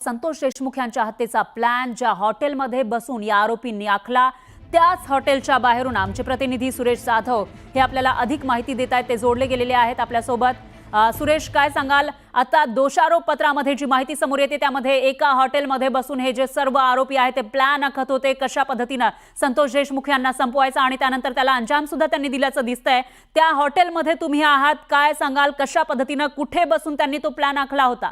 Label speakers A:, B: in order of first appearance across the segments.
A: संतोष देशमुख यांच्या हत्येचा प्लॅन ज्या हॉटेलमध्ये बसून या आरोपींनी आखला त्याच हॉटेलच्या बाहेरून आमचे प्रतिनिधी सुरेश जाधव हे आपल्याला अधिक माहिती देत आहेत। ते जोडले गेलेले आहेत आपल्या सोबत। सुरेश, काय सांगाल? आता दोषारोप पत्रामध्ये जी माहिती समोर येते त्यामध्ये एका हॉटेलमध्ये बसून हे जे सर्व आरोपी आहेत ते प्लॅन आखत होते कशा पद्धतीने संतोष देशमुख यांना संपवायचा आणि त्यानंतर त्याला अंजाम सुद्धा त्यांनी दिल्याचं दिसतंय। त्या हॉटेलमध्ये तुम्ही आहात, काय सांगाल? कशा पद्धतीने कुठे बसून त्यांनी तो प्लॅन आखला होता?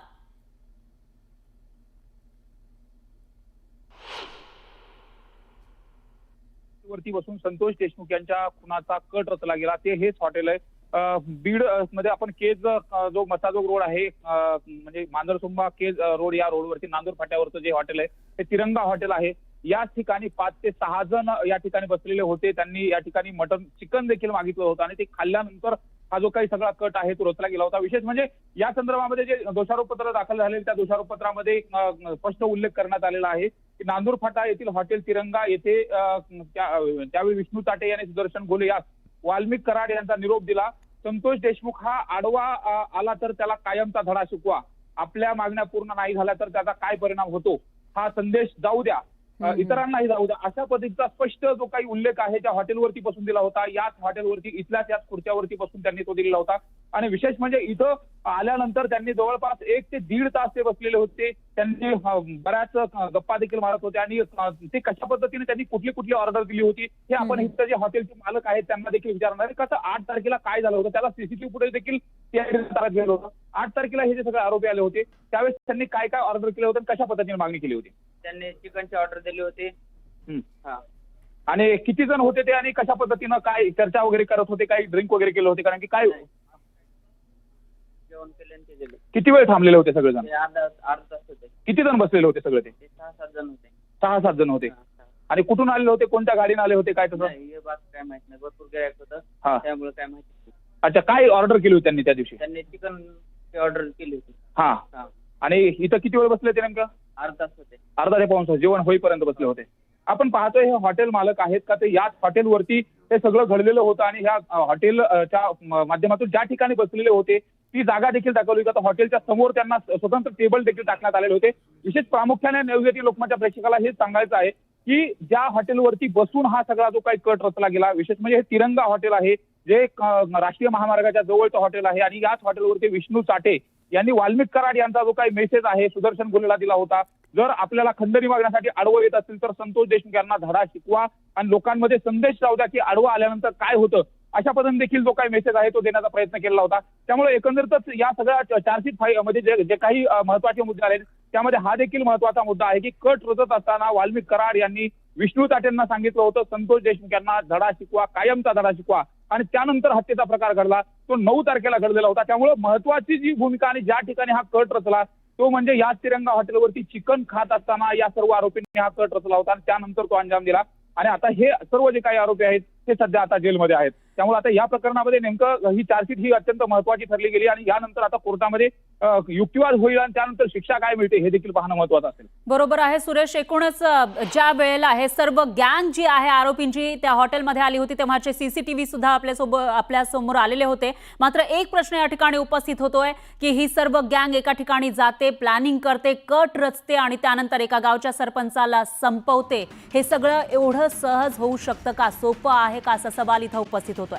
B: वरती बसून संतोष देशमुख यांच्या खुनाचा कट रचला गेला ते हेच हॉटेल आहे। बीड मध्ये आपण केज जो मसाजोग रोड आहे म्हणजे मांजरसुंबा केज रोड या रोडवरती नांदूर फाट्यावरचं जे हॉटेल आहे ते तिरंगा हॉटेल आहे। याच ठिकाणी 5 ते 6 जण या ठिकाणी बसलेले होते। त्यांनी या ठिकाणी मटन चिकन देखील मागितलं होतं आणि ते खाल्ल्यानंतर हा जो काही सगळा कट आहे तो रचला गेला होता। विशेष म्हणजे या संदर्भामध्ये जे दोषारोपपत्र दाखल झाले त्या दोषारोपपत्रामध्ये स्पष्ट उल्लेख करण्यात आलेला आहे की नांदूर फाटा येथील हॉटेल तिरंगा येथे त्यावेळी विष्णू ताटे यांनी सुदर्शन घोले यास वाल्मिक कराड यांचा निरोप दिला। संतोष देशमुख हा आडवा आला तर त्याला कायमचा धडा शिकवा, आपल्या मागण्या पूर्ण नाही झाल्या तर त्याचा काय परिणाम होतो हा संदेश जाऊ द्या, इतरांनाही जाऊ द्या, अशा पद्धतीचा स्पष्ट जो काही उल्लेख आहे त्या हॉटेलवरती बसून दिला होता। याच हॉटेलवरती इथल्याच याच खुर्च्यावरती बसून त्यांनी तो दिलेला होता। आणि विशेष म्हणजे इथं आल्यानंतर त्यांनी जवळपास 1 ते 1.5 तास ते बसलेले होते। त्यांनी बऱ्याच गप्पा देखील मारत होते आणि ते कशा पद्धतीने त्यांनी कुठली ऑर्डर दिली होती हे आपण इथं जे हॉटेलचे मालक आहेत त्यांना देखील विचारणार आहे। कसं 8 तारखेला काय झालं होतं त्याला सीसीटीव्ही फुटेज देखील ताब्यात गेलं होतं। 8 तारखेला हे जे सगळे आरोपी आले होते त्यावेळेस त्यांनी काय काय ऑर्डर केले होते, कशा पद्धतीने मागणी केली होती?
C: त्यांनी चिकनची ऑर्डर दिली होती।
B: आणि किती जण होते ते आणि कशा पद्धतीनं काय चर्चा वगैरे करत होते, काही ड्रिंक वगैरे केलं होते? कारण की काय
C: जेवण केले आणि ते दिले।
B: किती वेळ थांबलेले होते सगळेजण?
C: अर्धा तास होते।
B: किती जण बसलेले होते सगळे? ते
C: 6-7 जण होते।
B: 6-7 जण होते। आणि कुठून आलेले होते, कोणत्या गाडीने आले होते, काय तसं?
C: हे बात काय माहित नाही, भरपूर गिरायक होतं त्यामुळे काय माहिती।
B: अच्छा, काय ऑर्डर केली होती त्यांनी त्या दिवशी?
C: त्यांनी चिकन ऑर्डर केली होती।
B: हा, आणि इथं किती वेळ बसले ते नेमकं?
C: अर्धा तास होते।
B: अर्धा ते पाऊण तास जेवण होईपर्यंत बसले होते। आपण पाहतोय हे हॉटेल मालक आहेत का ते याच हॉटेलवरती हे सगळं घडलेलं होतं आणि ह्या हॉटेलच्या माध्यमातून ज्या ठिकाणी बसलेले होते ती जागा देखील दाखवली जातं। हॉटेलच्या समोर त्यांना स्वतंत्र टेबल देखील टाकण्यात आलेले होते। विशेष प्रामुख्याने नवयुवती लोकमतच्या प्रेक्षकाला हेच सांगायचं आहे की ज्या हॉटेलवरती बसून हा सगळा जो काही कट रचला गेला, विशेष म्हणजे हे तिरंगा हॉटेल आहे जे राष्ट्रीय महामार्गाच्या जवळचं हॉटेल आहे आणि याच हॉटेलवरती विष्णू चाटे यांनी वाल्मिक कराड यांचा जो काही मेसेज आहे सुदर्शन घोलेला दिला होता, जर आपल्याला खंडणी मागण्यासाठी आडवं येत असेल तर संतोष देशमुख यांना धडा शिकवा आणि लोकांमध्ये संदेश जाऊ द्या की आडवं आल्यानंतर काय होतं, अशा पद्धतीने देखील जो काही मेसेज आहे तो देण्याचा प्रयत्न केला होता। त्यामुळे एकंदरीतच या सगळ्या चार्जशीट मध्ये जे काही महत्वाचे मुद्दे आले त्यामध्ये हा देखील महत्वाचा मुद्दा आहे की कट रचत असताना वाल्मिक कराड यांनी विष्णू ताटेंना सांगितलं होतं संतोष देशमुख यांना धडा शिकवा, कायमचा धडा शिकवा, आणि त्यानंतर हत्येचा प्रकार घडला तो 9 तारखेला घडलेला होता। त्यामुळे महत्वाची जी भूमिका आणि ज्या ठिकाणी हा कट रचला तो म्हणजे याच तिरंगा हॉटेलवरती चिकन खात असताना या सर्व आरोपींनी हा कट रचला होता आणि त्यानंतर तो अंजाम दिला। आणि आता हे सर्व जे काही आरोपी आहेत ते सध्या आता जेलमध्ये आहेत। त्यामुळे आता या प्रकरणामध्ये नेमकं ही चार्जशीट ही अत्यंत महत्वाची ठरली गेली आणि यानंतर आता कोर्टामध्ये युक्तिवाद होईल आणि त्यानंतर शिक्षा काय मिळते हे देखील पाहणं महत्वाचं असेल।
A: बरोबर आहे सुरेश। एकूणच ज्या वेळेला हे सर्व गँग जी आहे आरोपींची त्या हॉटेलमध्ये आली होती तेव्हाचे सीसीटीव्ही सुद्धा आपल्या समोर आलेले होते। मात्र एक प्रश्न या ठिकाणी उपस्थित होतोय की ही सर्व गँग एका ठिकाणी जाते, प्लॅनिंग करते, कट रचते आणि त्यानंतर एका गावच्या सरपंचाला संपवते, हे सगळं एवढं सहज होऊ शकतं का? सोपं आहे का? असा सवाल इथं उपस्थित होतोय। तर